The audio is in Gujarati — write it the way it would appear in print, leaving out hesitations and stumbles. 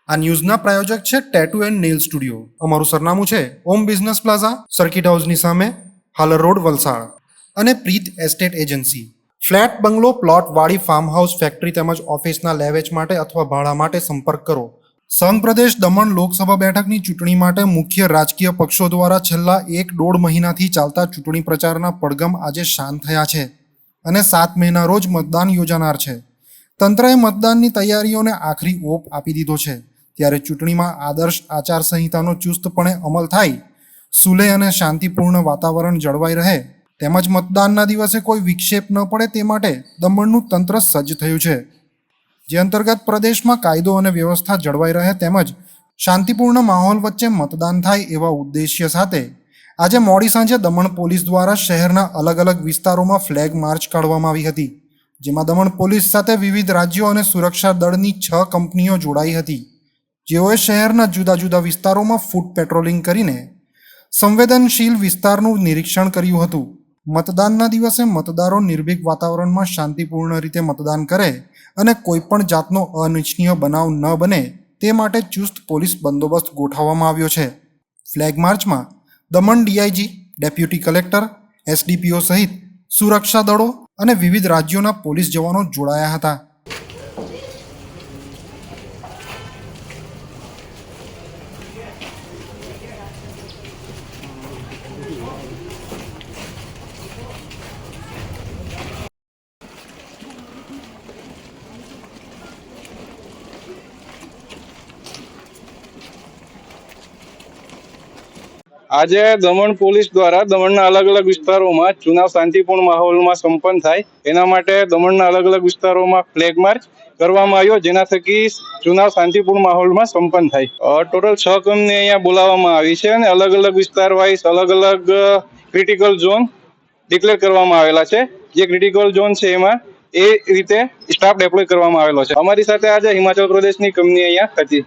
આ ન્યૂઝના પ્રાયોજક છે ટેટુ એન્ડ નેલ સ્ટુડિયો. અમારું સરનામું છે ઓમ બિઝનેસ પ્લાઝા, સર્કિટ હાઉસની સામે, હાલર રોડ, વલસાડ. અને પ્રીત એસ્ટેટ એજન્સી. ફ્લેટ, બંગલો, પ્લોટ, વાડી, ફાર્મ હાઉસ, ફેક્ટરી તેમજ ઓફિસના લેવેચ માટે અથવા ભાડા માટે સંપર્ક કરો. સંઘ પ્રદેશ દમણ લોકસભા બેઠકની ચૂંટણી માટે મુખ્ય રાજકીય પક્ષો દ્વારા છેલ્લા 1.5 મહિનાથી ચાલતા ચૂંટણી પ્રચારના પડઘમ આજે શાંત થયા છે અને 7 મેના રોજ મતદાન યોજાનાર છે. તંત્રએ મતદાનની તૈયારીઓને આખરી ઓપ આપી દીધો છે. ત્યારે ચૂંટણીમાં આદર્શ આચારસંહિતાનો ચુસ્તપણે અમલ થાય, સુલેહ અને શાંતિપૂર્ણ વાતાવરણ જળવાઈ રહે તેમજ મતદાનના દિવસે કોઈ વિક્ષેપ ન પડે તે માટે દમણનું તંત્ર સજ્જ થયું છે. જે અંતર્ગત પ્રદેશમાં કાયદો અને વ્યવસ્થા જળવાઈ રહે તેમજ શાંતિપૂર્ણ માહોલ વચ્ચે મતદાન થાય એવા ઉદ્દેશ્ય સાથે આજે મોડી સાંજે દમણ પોલીસ દ્વારા શહેરના અલગ અલગ વિસ્તારોમાં ફ્લેગ માર્ચ કાઢવામાં આવી હતી. જેમાં દમણ પોલીસ સાથે વિવિધ રાજ્યો અને સુરક્ષા દળની 6 કંપનીઓ જોડાઈ હતી, જેઓએ શહેરના જુદા જુદા વિસ્તારોમાં ફૂટ પેટ્રોલિંગ કરીને સંવેદનશીલ વિસ્તારનું નિરીક્ષણ કર્યું હતું. મતદાનના દિવસે મતદારો નિર્ભીક વાતાવરણમાં શાંતિપૂર્ણ રીતે મતદાન કરે અને કોઈપણ જાતનો અનિચ્છનીય બનાવ ન બને તે માટે ચુસ્ત પોલીસ બંદોબસ્ત ગોઠવવામાં આવ્યો છે. ફ્લેગ માર્ચમાં Daman DIG, deputy collector, SDPO સહિત સુરક્ષા દળો અને વિવિધ રાજ્યોના પોલીસ જવાનો જોડાયા હતા. આજે દમણ પોલીસ દ્વારા દમણના અલગ અલગ વિસ્તારોમાં ચુનાવ શાંતિપૂર્ણ માહોલમાં સંપન્ન થાય એના માટે દમણના અલગ અલગ વિસ્તારોમાં ફ્લેગ માર્ચ કરવામાં આવ્યો, જેના થકી ચુનાવ શાંતિપૂર્ણ માહોલમાં સંપન્ન થાય. ટોટલ 6 કંપની અહીંયા બોલાવવામાં આવી છે અને અલગ અલગ વિસ્તાર વાઇઝ અલગ અલગ ક્રિટિકલ ઝોન ડિક્લેર કરવામાં આવેલા છે. જે ક્રિટિકલ ઝોન છે એમાં એ રીતે સ્ટાફ ડેપ્લોય કરવામાં આવેલો છે. અમારી સાથે આજે હિમાચલ પ્રદેશની કંપની અહીંયા હતી.